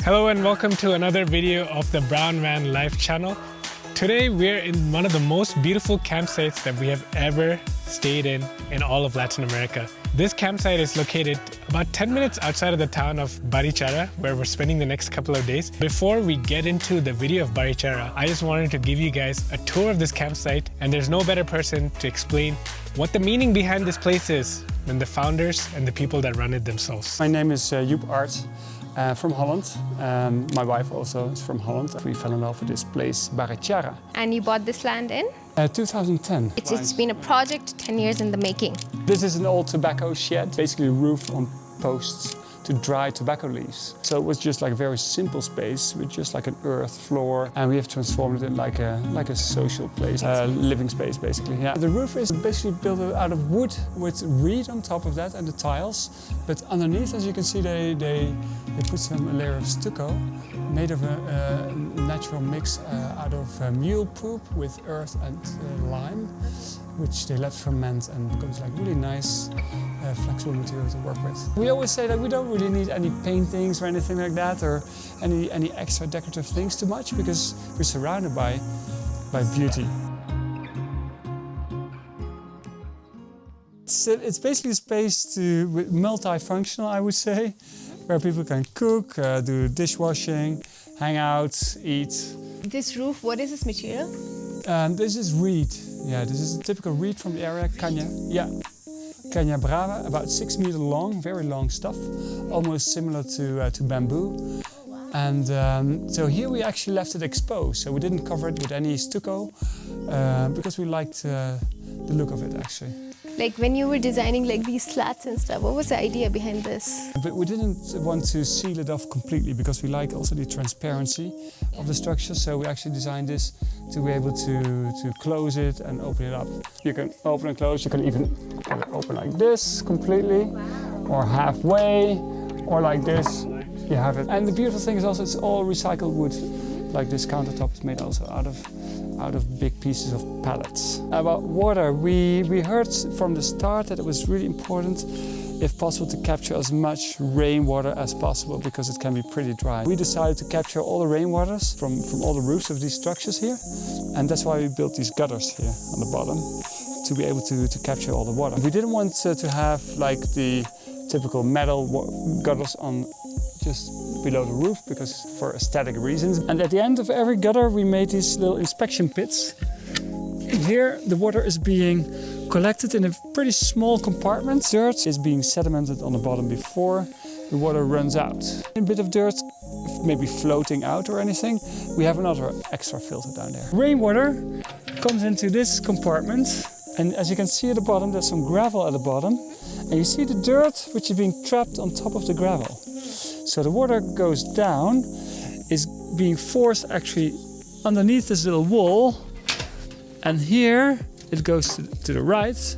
Hello and welcome to another video of the Brown Man Life channel. Today we're in one of the most beautiful campsites that we have ever stayed in all of Latin America. This campsite is located about 10 minutes outside of the town of Barichara, where we're spending the next couple of days. Before we get into the video of Barichara, I just wanted to give you guys a tour of this campsite, and there's no better person to explain what the meaning behind this place is than the founders and the people that run it themselves. My name is Joep Art. From Holland. My wife also is from Holland. We fell in love with this place, Barichara. And you bought this land in? 2010. It's been a project 10 years in the making. This is an old tobacco shed, basically a roof on posts to dry tobacco leaves. So it was just like a very simple space with just like an earth floor, and we have transformed it in like a social place, living space basically. Yeah. The roof is basically built out of wood with reed on top of that and the tiles, but underneath, as you can see, they put a layer of stucco made of a natural mix out of mule poop with earth and lime, which they let ferment and becomes like really nice flexible material to work with. We always say that we don't really need any paintings or anything like that, or any extra decorative things too much, because we're surrounded by beauty. It's basically a space multifunctional, I would say, where people can cook, do dishwashing, hang out, eat. This roof, what is this material? This is reed. Yeah, this is a typical reed from the area, Caña. Yeah. Caña Brava, about 6 meters long, very long stuff, almost similar to bamboo. And so here we actually left it exposed, so we didn't cover it with any stucco because we liked the look of it actually. Like when you were designing like these slats and stuff, what was the idea behind this? But we didn't want to seal it off completely because we like also the transparency of the structure, so we actually designed this to be able to close it and open it up. You can open and close, you can even open like this completely, or halfway, or like this, you have it. And the beautiful thing is also it's all recycled wood. Like this countertop is made also out of big pieces of pallets. About water, we heard from the start that it was really important, if possible, to capture as much rainwater as possible because it can be pretty dry. We decided to capture all the rainwaters from all the roofs of these structures here, and that's why we built these gutters here on the bottom to be able to capture all the water. We didn't want to have like the typical metal gutters on just below the roof because for aesthetic reasons. And at the end of every gutter we made these little inspection pits. And here the water is being collected in a pretty small compartment. Dirt is being sedimented on the bottom before the water runs out. A bit of dirt maybe floating out or anything, we have another extra filter down there. Rainwater comes into this compartment, and as you can see at the bottom there's some gravel at the bottom, and you see the dirt which is being trapped on top of the gravel. So the water goes down, is being forced actually underneath this little wall, and here it goes to the right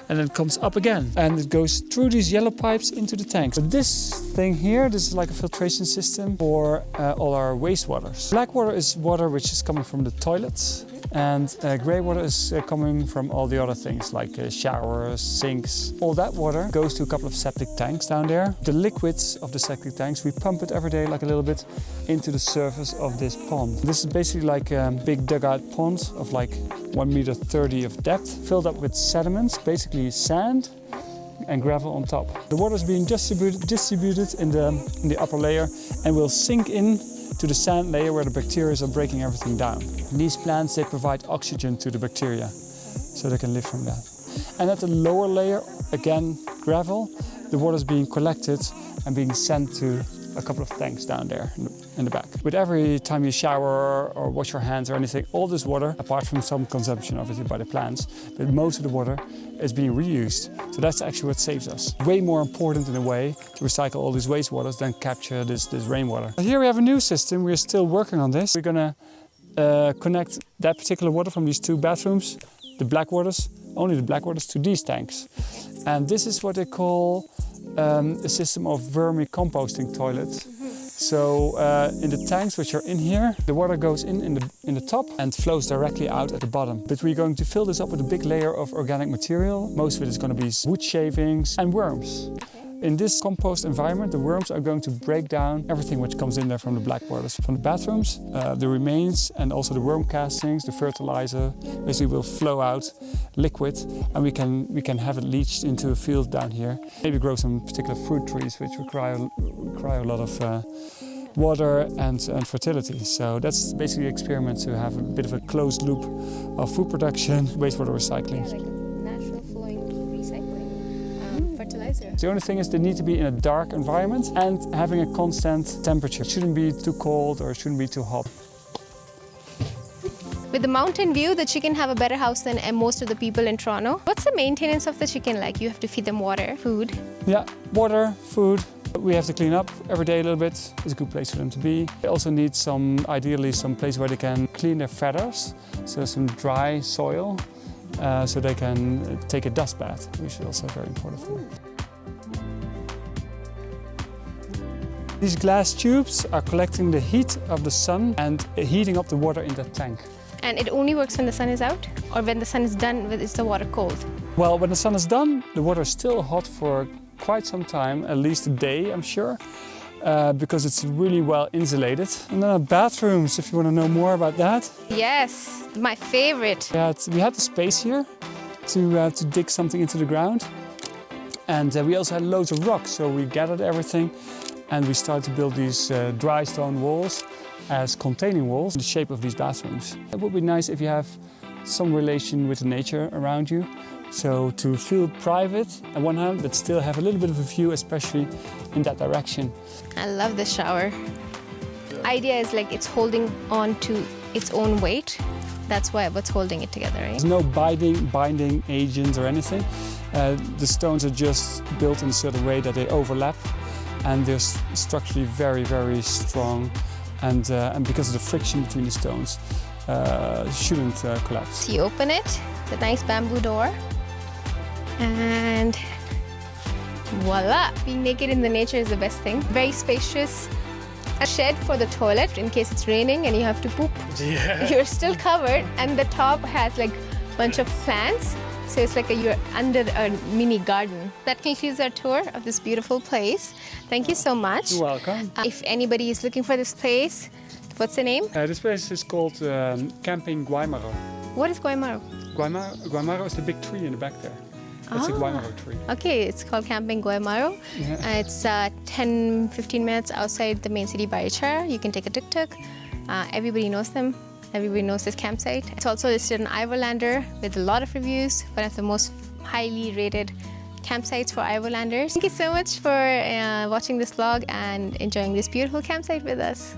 and then comes up again, and it goes through these yellow pipes into the tank. So this thing here, this is like a filtration system for all our wastewaters. Black water is water which is coming from the toilets, and grey water is coming from all the other things like showers, sinks. All that water goes to a couple of septic tanks down there. The liquids of the septic tanks, we pump it every day like a little bit into the surface of this pond. This is basically like a big dugout pond of like 1.30 meters of depth, filled up with sediments, basically sand and gravel on top. The water is being distributed in the upper layer and will sink in to the sand layer where the bacteria are breaking everything down. These plants, they provide oxygen to the bacteria, so they can live from that. And at the lower layer, again gravel, the water is being collected and being sent to a couple of tanks down there in the back. With every time you shower or wash your hands or anything, all this water, apart from some consumption obviously by the plants, but most of the water is being reused. So that's actually what saves us. Way more important in a way to recycle all these wastewaters than capture this rainwater. Here we have a new system, we're still working on this. We're gonna connect that particular water from these two bathrooms, the black waters, only the black waters, to these tanks. And this is what they call a system of vermicomposting toilets. So in the tanks which are in here, the water goes in the top and flows directly out at the bottom. But we're going to fill this up with a big layer of organic material. Most of it is going to be wood shavings and worms. In this compost environment, the worms are going to break down everything which comes in there from the black waters. From the bathrooms, the remains and also the worm castings, the fertilizer, basically will flow out liquid, and we can have it leached into a field down here. Maybe grow some particular fruit trees which require a lot of water and fertility. So that's basically an experiment to have a bit of a closed loop of food production, wastewater recycling. Yeah, like a natural flowing recycling fertilizer. The only thing is they need to be in a dark environment and having a constant temperature. It shouldn't be too cold or it shouldn't be too hot. With the mountain view, the chicken have a better house than most of the people in Toronto. What's the maintenance of the chicken like? You have to feed them water, food. Yeah, water, food. We have to clean up every day a little bit. It's a good place for them to be. They also need ideally some place where they can clean their feathers. So some dry soil, so they can take a dust bath, which is also very important for them. These glass tubes are collecting the heat of the sun and heating up the water in the tank. And it only works when the sun is out? Or when the sun is done, is the water cold? Well, when the sun is done, the water is still hot for quite some time, at least a day, I'm sure, because it's really well insulated. And then bathrooms, if you want to know more about that. Yes, my favorite. We had the space here to dig something into the ground. And we also had loads of rocks, so we gathered everything and we started to build these dry stone walls as containing walls in the shape of these bathrooms. It would be nice if you have some relation with the nature around you. So to feel private on one hand, but still have a little bit of a view, especially in that direction. I love the shower. Idea is like it's holding on to its own weight. That's what's holding it together, right? There's no binding agents or anything. The stones are just built in a certain way that they overlap, and they're structurally very, very strong. And because of the friction between the stones, shouldn't collapse. So you open it, it's a nice bamboo door. And voila! Being naked in the nature is the best thing. Very spacious. A shed for the toilet in case it's raining and you have to poop. Yeah. You're still covered, and the top has like a bunch of plants. So it's like you're under a mini garden. That concludes our tour of this beautiful place. Thank you so much. You're welcome. If anybody is looking for this place, what's the name? This place is called Camping Guaymaro. What is Guaymaro? Guaymaro is the big tree in the back there. That's a Guaymaro tree. Okay, it's called Camping Guaymaro. Yeah. It's 10-15 minutes outside the main city, Barichara. You can take a tuk-tuk. Everybody knows them. Everybody knows this campsite. It's also listed on Ivoirlander with a lot of reviews. One of the most highly rated campsites for Ivoirlanders. Thank you so much for watching this vlog and enjoying this beautiful campsite with us.